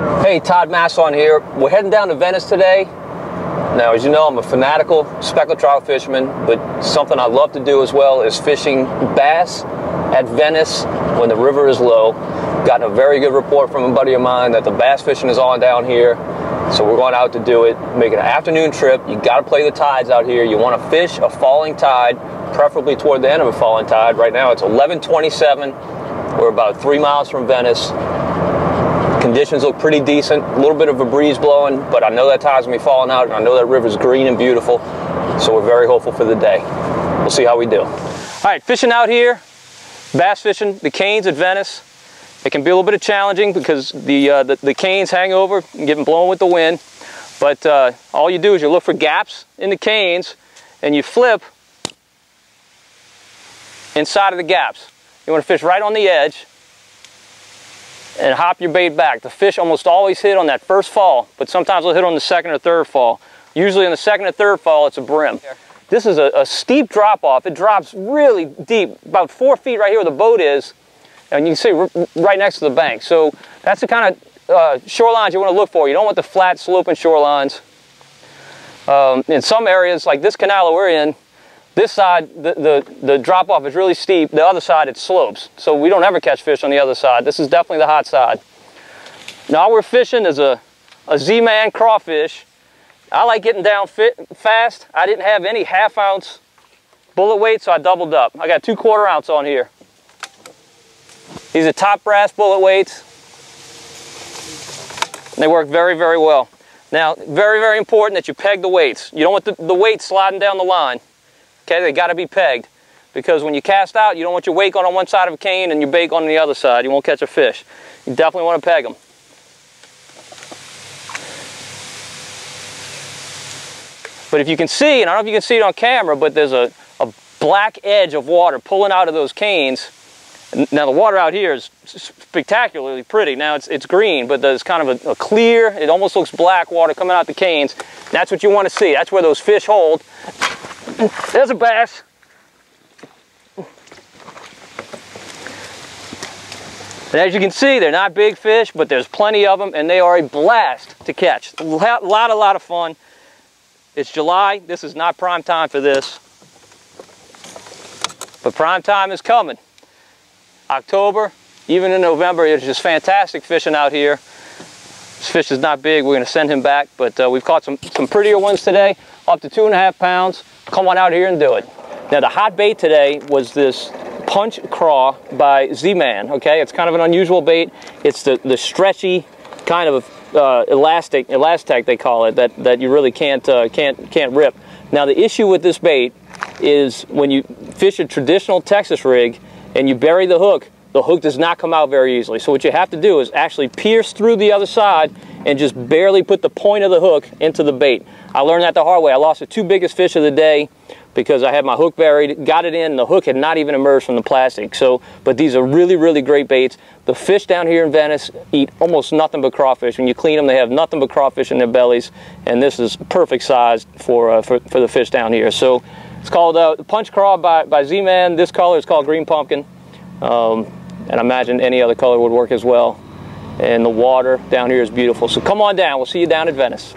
Hey, Todd Masson here. We're heading down to Venice today. Now, as you know, I'm a fanatical speckled trout fisherman, but something I love to do as well is fishing bass at Venice when the river is low. Gotten a very good report from a buddy of mine that the bass fishing is on down here, so we're going out to do it. Make it an afternoon trip. You got to play the tides out here. You want to fish a falling tide, preferably toward the end of a falling tide. Right now it's 11:27. We're about 3 miles from Venice. Conditions look pretty decent, a little bit of a breeze blowing, but I know that tide's gonna be falling out, and I know that river's green and beautiful, so we're very hopeful for the day. We'll see how we do. All right, fishing out here, bass fishing, the canes at Venice. It can be a little bit challenging because the canes hang over and get blown with the wind, but all you do is you look for gaps in the canes and you flip inside of the gaps. You wanna fish right on the edge and hop your bait back. The fish almost always hit on that first fall, but sometimes they'll hit on the second or third fall. Usually on the second or third fall, it's a brim. This is a steep drop off. It drops really deep, about 4 feet right here where the boat is, and you can see right next to the bank. So that's the kind of shorelines you want to look for. You don't want the flat sloping shorelines. In some areas, like this canal that we're in, this side, the drop-off is really steep. The other side, it slopes. So we don't ever catch fish on the other side. This is definitely the hot side. Now, all we're fishing is a Z-Man crawfish. I like getting down fast. I didn't have any half-ounce bullet weight, so I doubled up. I got 2 1/4 ounce on here. These are top brass bullet weights. They work very, very well. Now, very, very important that you peg the weights. You don't want the weight sliding down the line. Okay, they got to be pegged, because when you cast out, you don't want your weight going on one side of a cane and your bait on the other side. You won't catch a fish. You definitely want to peg them. But if you can see, and I don't know if you can see it on camera, but there's a black edge of water pulling out of those canes. Now the water out here is spectacularly pretty. Now it's green, but there's kind of a clear, it almost looks black water coming out the canes. That's what you want to see. That's where those fish hold. There's a bass. And as you can see, they're not big fish, but there's plenty of them, and they are a blast to catch. A lot of fun. It's July. This is not prime time for this, but prime time is coming. October, even in November, it's just fantastic fishing out here. This fish is not big. We're going to send him back, but we've caught some prettier ones today, up to 2.5 pounds. Come on out here and do it. Now, the hot bait today was this punch craw by Z-Man. Okay, it's kind of an unusual bait. It's the stretchy kind of elastic they call it, that you really can't rip. Now, the issue with this bait is when you fish a traditional Texas rig and you bury the hook does not come out very easily. So what you have to do is actually pierce through the other side and just barely put the point of the hook into the bait. I learned that the hard way. I lost the 2 biggest fish of the day because I had my hook buried, got it in, and the hook had not even emerged from the plastic. So, but these are really, really great baits. The fish down here in Venice eat almost nothing but crawfish. When you clean them, they have nothing but crawfish in their bellies, and this is perfect size for the fish down here. So it's called Punch Craw by Z-Man. This color is called Green Pumpkin. And I imagine any other color would work as well. And the water down here is beautiful. So come on down. We'll see you down at Venice.